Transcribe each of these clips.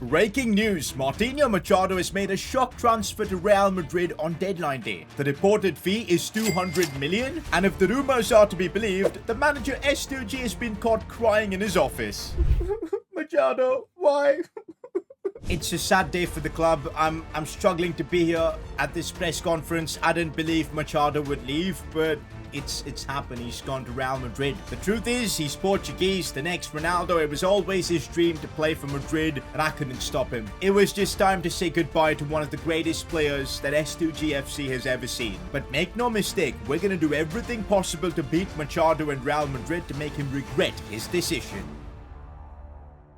Breaking news, Martinho Machado has made a shock transfer to Real Madrid on deadline day. The reported fee is 200 million, and if the rumors are to be believed, the manager S2G has been caught crying in his office. Machado, why? It's a sad day for the club. I'm struggling to be here at this press conference. I didn't believe Machado would leave, but it's happened. He's gone to Real Madrid. The truth is, he's Portuguese, the next Ronaldo. It was always his dream to play for Madrid, and I couldn't stop him. It was just time to say goodbye to one of the greatest players that S2GFC has ever seen. But make no mistake, we're going to do everything possible to beat Machado and Real Madrid to make him regret his decision.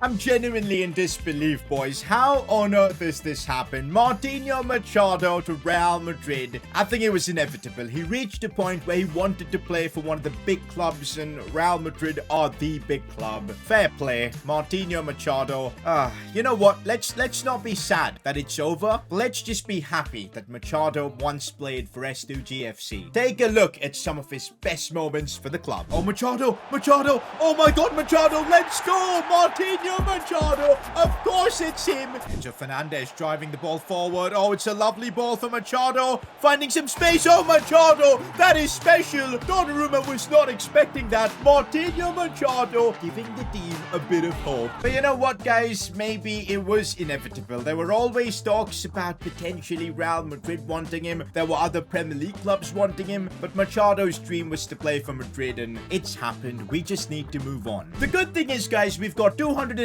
I'm genuinely in disbelief, boys. How on earth has this happened? Martinho Machado to Real Madrid. I think it was inevitable. He reached a point where he wanted to play for one of the big clubs, and Real Madrid are the big club. Fair play, Martinho Machado. You know what? Let's not be sad that it's over. Let's just be happy that Machado once played for S2GFC. Take a look at some of his best moments for the club. Oh, Machado! Oh my God, Machado! Let's go, Martinho Machado! Of course it's him! Enzo Fernandez driving the ball forward. Oh, it's a lovely ball for Machado. Finding some space. Oh, Machado! That is special. Donnarumma was not expecting that. Martinho Machado giving the team a bit of hope. But you know what, guys? Maybe it was inevitable. There were always talks about potentially Real Madrid wanting him. There were other Premier League clubs wanting him. But Machado's dream was to play for Madrid, and it's happened. We just need to move on. The good thing is, guys, we've got 211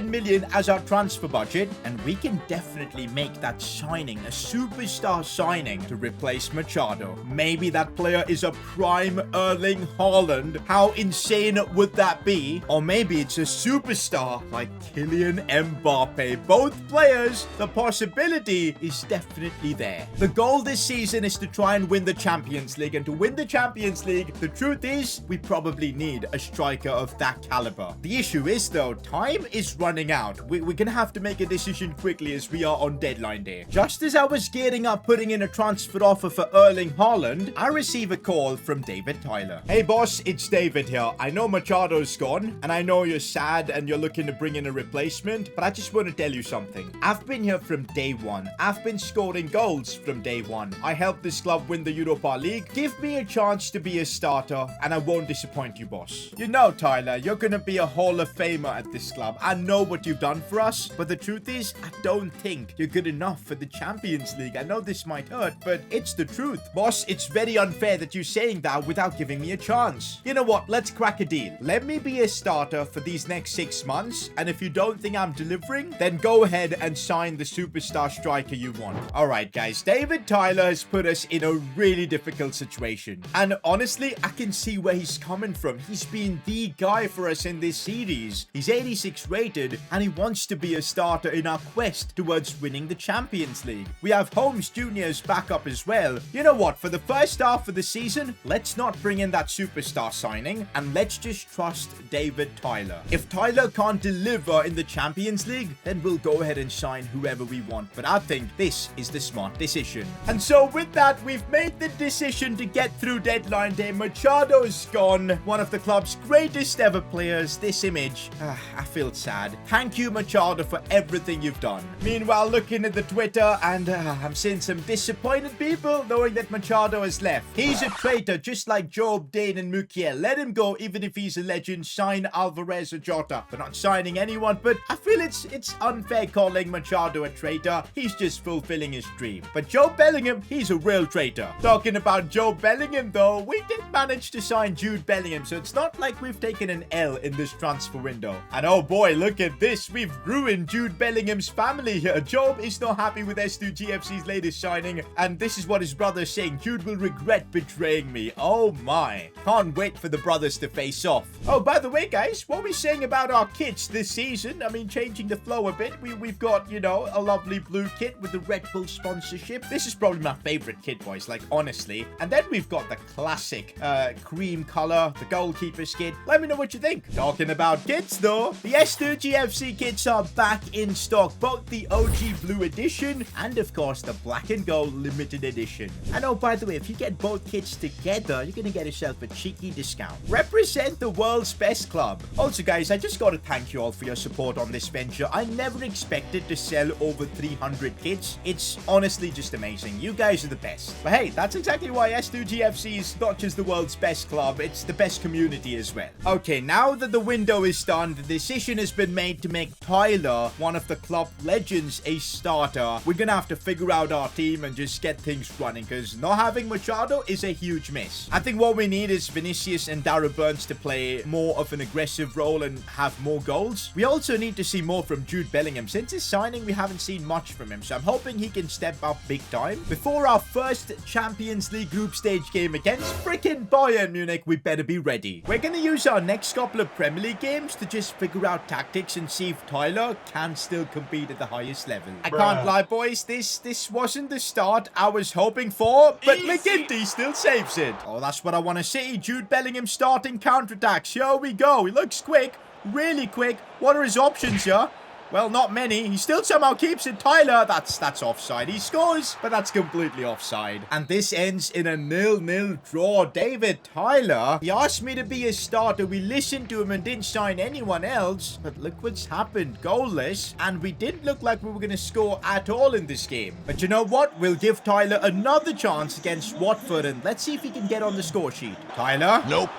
million as our transfer budget, and we can definitely make that signing a superstar signing to replace Machado. Maybe that player is a prime Erling Haaland. How insane would that be? Or maybe it's a superstar like Kylian Mbappe. Both players, the possibility is definitely there. The goal this season is to try and win the Champions League, and to win the Champions League, the truth is we probably need a striker of that caliber. The issue is, though, time is running out. We're gonna have to make a decision quickly as we are on deadline day. Just as I was gearing up putting in a transfer offer for Erling Haaland, I receive a call from David Tyler. Hey boss, it's David here. I know Machado's gone, and I know you're sad and you're looking to bring in a replacement, but I just want to tell you something. I've been here from day one. I've been scoring goals from day one. I helped this club win the Europa League. Give me a chance to be a starter, and I won't disappoint you, boss. You know, Tyler, you're gonna be a Hall of Famer at this club. I know what you've done for us, but the truth is, I don't think you're good enough for the Champions League. I know this might hurt, but it's the truth. Boss, it's very unfair that you're saying that without giving me a chance. You know what? Let's crack a deal. Let me be a starter for these next 6 months, and if you don't think I'm delivering, then go ahead and sign the superstar striker you want. Alright, guys. David Tyler has put us in a really difficult situation. And honestly, I can see where he's coming from. He's been the guy for us in this series. He's 86 rated, and he wants to be a starter in our quest towards winning the Champions League. We have Holmes Jr.'s backup as well. You know what? For the first half of the season, let's not bring in that superstar signing, and let's just trust David Tyler. If Tyler can't deliver in the Champions League, then we'll go ahead and sign whoever we want. But I think this is the smart decision. And so with that, we've made the decision to get through deadline day. Machado is gone. One of the club's greatest ever players. This image, I feel sad. Thank you, Machado, for everything you've done. Meanwhile, looking at the Twitter, and I'm seeing some disappointed people knowing that Machado has left. He's a traitor, just like Job, Dane, and Mukiel. Let him go, even if he's a legend. Sign Alvarez or Jota. We're not signing anyone, but I feel it's unfair calling Machado a traitor. He's just fulfilling his dream. But Joe Bellingham, he's a real traitor. Talking about Joe Bellingham, though, we did manage to sign Jude Bellingham, so it's not like we've taken an L in this transfer window. And oh boy, look at this. We've ruined Jude Bellingham's family here. Job is not happy with S2GFC's latest signing, and this is what his brother is saying. Jude will regret betraying me. Oh my. Can't wait for the brothers to face off. Oh, by the way, guys, what are we saying about our kits this season? I mean, changing the flow a bit. We've got, you know, a lovely blue kit with the Red Bull sponsorship. This is probably my favorite kit, boys, like, honestly. And then we've got the classic cream color, the goalkeeper's kit. Let me know what you think. Talking about kits, though, the S2GFC kits are are back in stock, both the OG Blue Edition and, of course, the Black and Gold Limited Edition. And oh, by the way, if you get both kits together, you're going to get yourself a cheeky discount. Represent the world's best club. Also, guys, I just got to thank you all for your support on this venture. I never expected to sell over 300 kits. It's honestly just amazing. You guys are the best. But hey, that's exactly why S2GFC is not just the world's best club, it's the best community as well. Okay, now that the window is done, the decision has been made to make Tyler, one of the club legends, a starter. We're gonna have to figure out our team and just get things running, because not having Machado is a huge miss. I think what we need is Vinicius and Darren Burns to play more of an aggressive role and have more goals. We also need to see more from Jude Bellingham. Since his signing, we haven't seen much from him, so I'm hoping he can step up big time. Before our first Champions League group stage game against freaking Bayern Munich, we better be ready. We're gonna use our next couple of Premier League games to just figure out tactics and see if Tyler can still compete at the highest level. I can't lie, boys, this wasn't the start I was hoping for, but McGinty still saves it. Oh, that's what I want to see. Jude Bellingham starting counterattacks. Here we go. He looks quick, really quick. What are his options here? Well, not many. He still somehow keeps it. Tyler, that's offside. He scores, but that's completely offside. And this ends in a 0-0 draw. David Tyler, he asked me to be a starter. We listened to him and didn't sign anyone else. But look what's happened. Goalless. And we didn't look like we were going to score at all in this game. But you know what? We'll give Tyler another chance against Watford. And let's see if he can get on the score sheet. Tyler? Nope.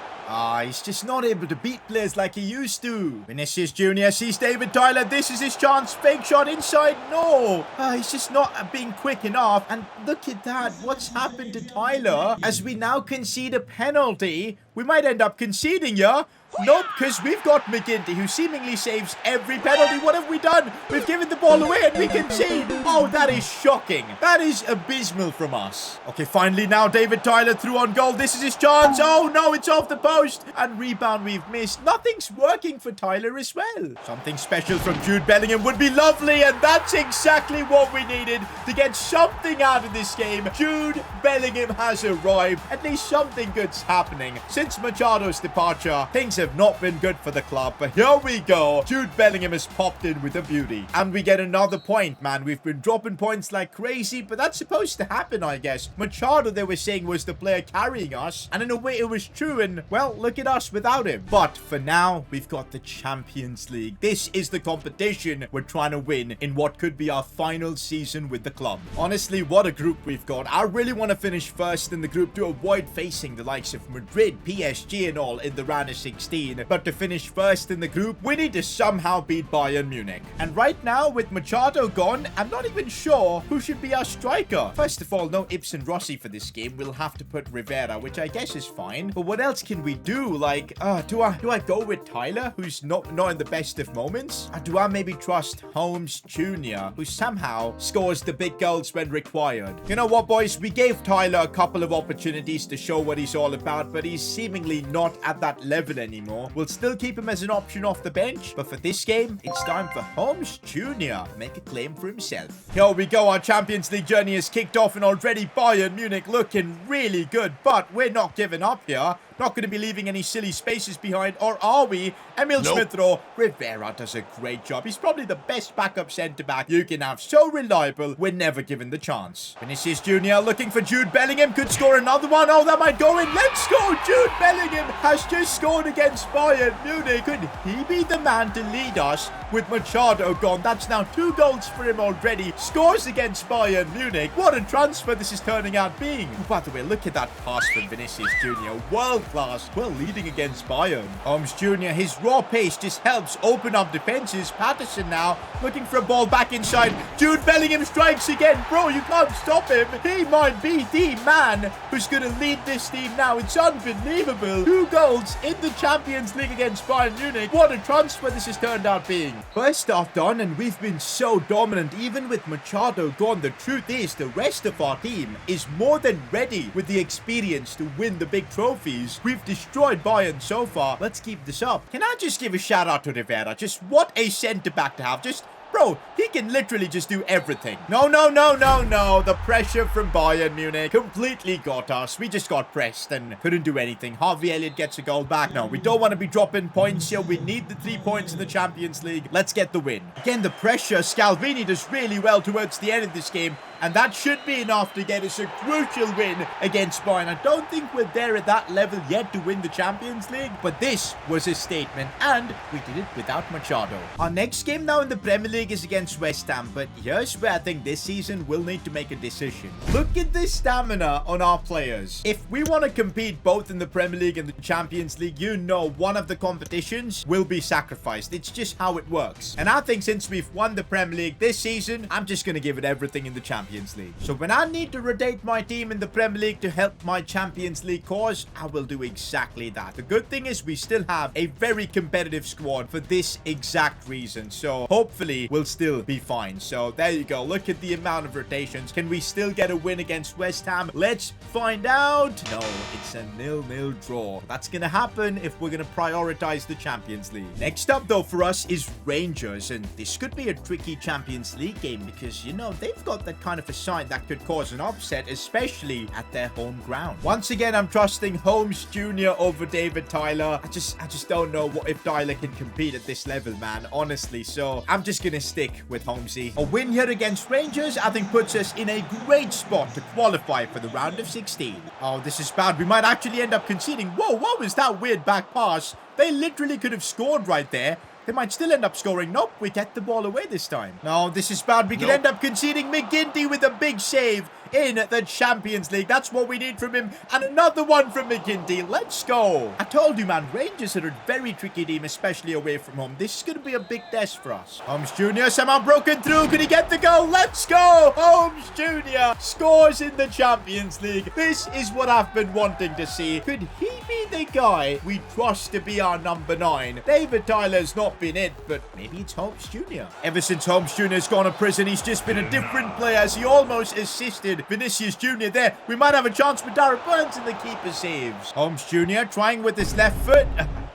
He's just not able to beat players like he used to. Vinicius Jr. sees David Tyler. This is his chance. Fake shot inside. No. He's just not being quick enough. And look at that. What's happened to Tyler? As we now concede a penalty, we might end up conceding, yeah? Nope, because we've got McGinty, who seemingly saves every penalty. What have we done? We've given the ball away and we concede. Oh, that is shocking. That is abysmal from us. Okay, finally now David Tyler through on goal. This is his chance. Oh, no, it's off the post. And rebound we've missed. Nothing's working for Tyler as well. Something special from Jude Bellingham would be lovely, and that's exactly what we needed to get something out of this game. Jude Bellingham has arrived. At least something good's happening. Since Machado's departure, things have not been good for the club, but here we go. Jude Bellingham has popped in with a beauty, and we get another point, man. We've been dropping points like crazy, but that's supposed to happen, I guess. Machado, they were saying, was the player carrying us, and in a way it was true, and well, look at us without him. But for now, we've got the Champions League. This is the competition we're trying to win in what could be our final season with the club. Honestly, what a group we've got. I really want to finish first in the group to avoid facing the likes of Madrid, PSG and all in the round of 16. But to finish first in the group, we need to somehow beat Bayern Munich. And right now, with Machado gone, I'm not even sure who should be our striker. First of all, no Ibsen Rossi for this game. We'll have to put Rivera, which I guess is fine. But what else can we do? Like, do I go with Tyler, who's not in the best of moments? Or do I maybe trust Holmes Jr., who somehow scores the big goals when required? You know what, boys? We gave Tyler a couple of opportunities to show what he's all about, but he's seemingly not at that level anymore. We'll still keep him as an option off the bench, but for this game, it's time for Holmes Jr. to make a claim for himself. Here we go. Our Champions League journey has kicked off, and already Bayern Munich looking really good, but we're not giving up here. Not going to be leaving any silly spaces behind, or are we? Emil Smith-Rowe. Rivera does a great job. He's probably the best backup centre-back you can have. So reliable, we're never given the chance. Vinicius Jr. looking for Jude Bellingham. Could score another one. Oh, that might go in. Let's go. Jude Bellingham has just scored against Bayern Munich. Could he be the man to lead us with Machado gone? That's now 2 goals for him already. Scores against Bayern Munich. What a transfer this is turning out being. Oh, by the way, look at that pass from Vinicius Jr. World class. Well, leading against Bayern. Holmes Jr., his raw pace just helps open up defenses. Patterson now looking for a ball back inside. Jude Bellingham strikes again. Bro, you can't stop him. He might be the man who's going to lead this team now. It's unbelievable. 2 goals in the Champions League against Bayern Munich. What a transfer this has turned out being. First half done, and we've been so dominant. Even with Machado gone, the truth is the rest of our team is more than ready with the experience to win the big trophies. We've destroyed Bayern so far. Let's keep this up. Can I just give a shout out to Rivera? Just what a centre-back to have. Just Bro, he can literally just do everything. No, no, no, no, no. The pressure from Bayern Munich completely got us. We just got pressed and couldn't do anything. Harvey Elliott gets a goal back. No, we don't want to be dropping points here. We need the 3 points in the Champions League. Let's get the win. Again, the pressure. Scalvini does really well towards the end of this game. And that should be enough to get us a crucial win against Bayern. I don't think we're there at that level yet to win the Champions League. But this was a statement. And we did it without Machado. Our next game now in the Premier League is against West Ham. But here's where I think this season we'll need to make a decision. Look at the stamina on our players. If we want to compete both in the Premier League and the Champions League, you know one of the competitions will be sacrificed. It's just how it works. And I think since we've won the Premier League this season, I'm just going to give it everything in the Champions League. So when I need to rotate my team in the Premier League to help my Champions League cause, I will do exactly that. The good thing is we still have a very competitive squad for this exact reason. So hopefully we'll still be fine. So there you go. Look at the amount of rotations. Can we still get a win against West Ham? Let's find out. No, it's a 0-0 draw. That's going to happen if we're going to prioritize the Champions League. Next up though for us is Rangers. And this could be a tricky Champions League game because, you know, they've got that kind of a side that could cause an upset, especially at their home ground. Once again, I'm trusting Holmes Jr. over David Tyler. I just don't know if Tyler can compete at this level, man, honestly. So I'm just gonna stick with Holmesy. A win here against Rangers, I think, puts us in a great spot to qualify for the round of 16. Oh, this is bad. We might actually end up conceding. Whoa, what was that weird back pass? They literally could have scored right there. They might still end up scoring. Nope, we get the ball away this time. No, this is bad. We could end up conceding. McGinty with a big save in the Champions League. That's what we need from him. And another one from McGinty. Let's go. I told you, man, Rangers are a very tricky team, especially away from home. This is going to be a big test for us. Holmes Jr. somehow broken through. Could he get the goal? Let's go. Holmes Jr. scores in the Champions League. This is what I've been wanting to see. Could he be the guy we trust to be our number 9? David Tyler's not been it, but maybe it's Holmes Jr. Ever since Holmes Jr. has gone to prison, he's just been a different player as he almost assisted Vinicius Jr. there. We might have a chance with Darren Burns and the keeper saves. Holmes Jr. trying with his left foot.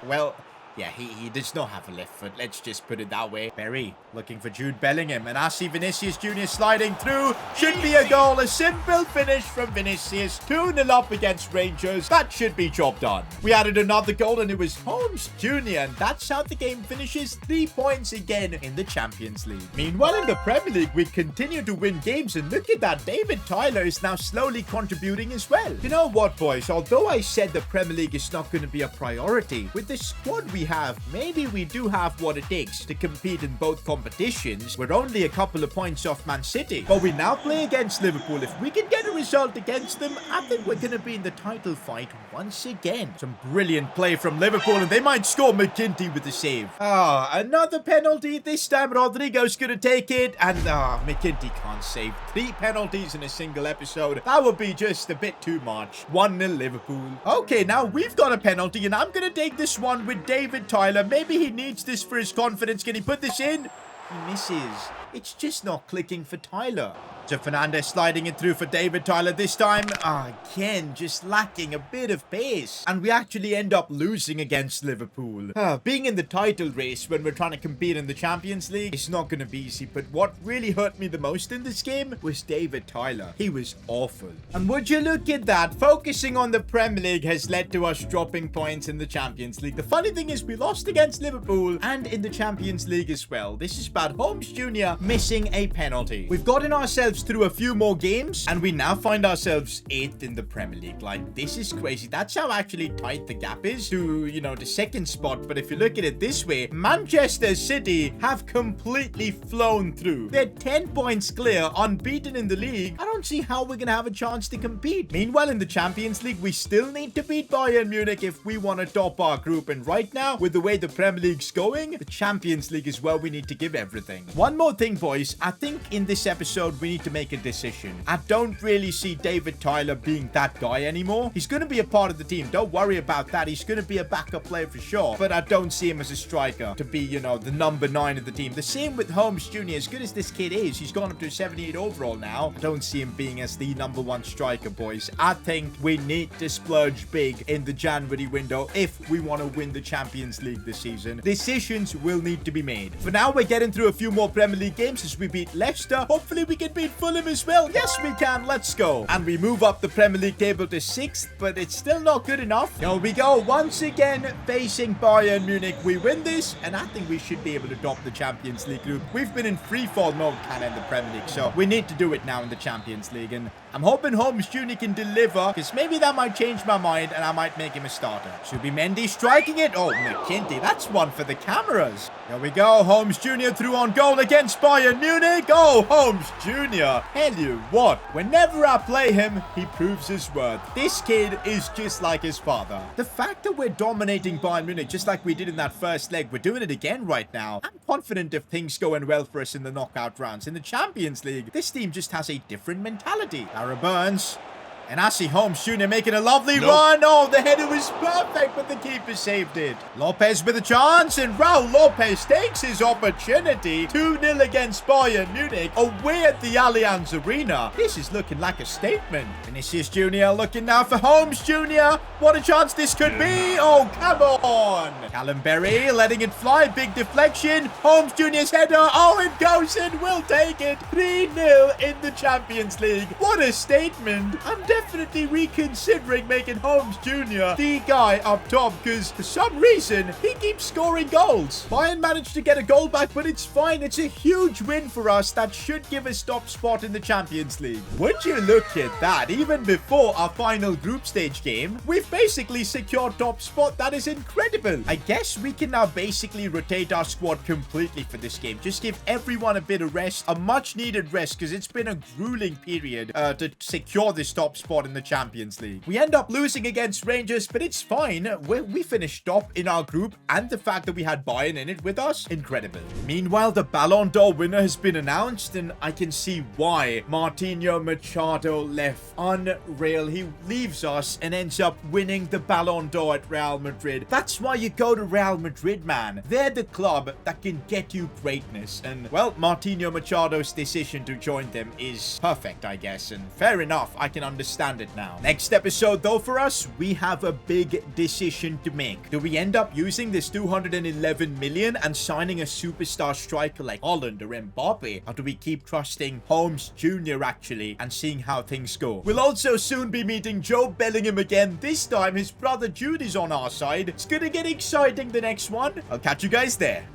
Well, yeah, he does not have a left foot. Let's just put it that way. Berry looking for Jude Bellingham. And I see Vinicius Jr. sliding through. Should be a goal. A simple finish from Vinicius. 2-0 up against Rangers. That should be job done. We added another goal and it was Holmes Jr. And that's how the game finishes. 3 points again in the Champions League. Meanwhile, in the Premier League, we continue to win games. And look at that. David Tyler is now slowly contributing as well. You know what, boys? Although I said the Premier League is not going to be a priority, with the squad we have, maybe we do have what it takes to compete in both competitions. We're only a couple of points off Man City, but we now play against Liverpool. If we can get a result against them, I think we're going to be in the title fight once again. Some brilliant play from Liverpool, and they might score. McGinty with the save. Another penalty. This time Rodrigo's going to take it, and McGinty can't save. 3 penalties in a single episode. That would be just a bit too much. 1-0 Liverpool. Okay, now we've got a penalty, and I'm going to take this one with David Tyler. Maybe he needs this for his confidence. Can he put this in? He misses. It's just not clicking for Tyler. So Fernandez sliding it through for David Tyler this time. Again, just lacking a bit of pace. And we actually end up losing against Liverpool. Being in the title race when we're trying to compete in the Champions League is not going to be easy. But what really hurt me the most in this game was David Tyler. He was awful. And would you look at that? Focusing on the Premier League has led to us dropping points in the Champions League. The funny thing is we lost against Liverpool and in the Champions League as well. This is bad. Holmes Jr. missing a penalty. We've gotten ourselves through a few more games and we now find ourselves 8th in the Premier League. Like, this is crazy. That's how actually tight the gap is to, you know, the second spot. But if you look at it this way, Manchester City have completely flown through. They're 10 points clear, unbeaten in the league. I don't see how we're gonna have a chance to compete. Meanwhile, in the Champions League, we still need to beat Bayern Munich if we want to top our group. And right now, with the way the Premier League's going, the Champions League is where we need to give everything. One more thing thing, boys. I think in this episode, we need to make a decision. I don't really see David Tyler being that guy anymore. He's going to be a part of the team. Don't worry about that. He's going to be a backup player for sure. But I don't see him as a striker to be, you know, the number 9 of the team. The same with Holmes Jr. As good as this kid is, he's gone up to 78 overall now. I don't see him being as the number 1 striker, boys. I think we need to splurge big in the January window if we want to win the Champions League this season. Decisions will need to be made. For now, we're getting through a few more Premier League games as we beat Leicester. Hopefully, we can beat Fulham as well. Yes, we can. Let's go. And we move up the Premier League table to 6th, but it's still not good enough. Here we go. Once again, facing Bayern Munich. We win this, and I think we should be able to top the Champions League group. We've been in freefall mode kind of in the Premier League, so we need to do it now in the Champions League. And I'm hoping Holmes Jr. can deliver, because maybe that might change my mind, and I might make him a starter. Should be Mendy striking it. Oh, McKinty, that's one for the cameras. Here we go. Holmes Jr. through on goal against Bayern Munich. Oh, Holmes Jr. Tell you what, whenever I play him, he proves his worth. This kid is just like his father. The fact that we're dominating Bayern Munich just like we did in that first leg, we're doing it again right now. I'm confident if things going well for us in the knockout rounds. In the Champions League, this team just has a different mentality. Lara Burns. And I see Holmes Jr. making a lovely run. Oh, the header was perfect, but the keeper saved it. Lopez with a chance, and Raul Lopez takes his opportunity. 2-0 against Bayern Munich, away at the Allianz Arena. This is looking like a statement. Vinicius Jr. looking now for Holmes Jr. What a chance this could be. Oh, come on. Callum Berry letting it fly. Big deflection. Holmes Jr.'s header. Oh, it goes in. We'll take it. 3-0 in the Champions League. What a statement. I'm definitely reconsidering making Holmes Jr. the guy up top, because for some reason he keeps scoring goals. Bayern managed to get a goal back, but it's fine. It's a huge win for us that should give us top spot in the Champions League. Would you look at that? Even before our final group stage game, we've basically secured top spot. That is incredible. I guess we can now basically rotate our squad completely for this game. Just give everyone a bit of rest, a much needed rest, because it's been a grueling period to secure this top spot in the Champions League. We end up losing against Rangers, but it's fine. We finished top in our group, and the fact that we had Bayern in it with us, incredible. Meanwhile, the Ballon d'Or winner has been announced, and I can see why. Martinho Machado left. Unreal. He leaves us and ends up winning the Ballon d'Or at Real Madrid. That's why you go to Real Madrid, man. They're the club that can get you greatness. And, well, Martinho Machado's decision to join them is perfect, I guess. And fair enough. I can understand it now. Next episode, though, for us, we have a big decision to make. Do we end up using this 211 million and signing a superstar striker like Holland or Mbappe? Or do we keep trusting Holmes Jr. actually and seeing how things go? We'll also soon be meeting Joe Bellingham again. This time, his brother Jude is on our side. It's gonna get exciting, the next one. I'll catch you guys there.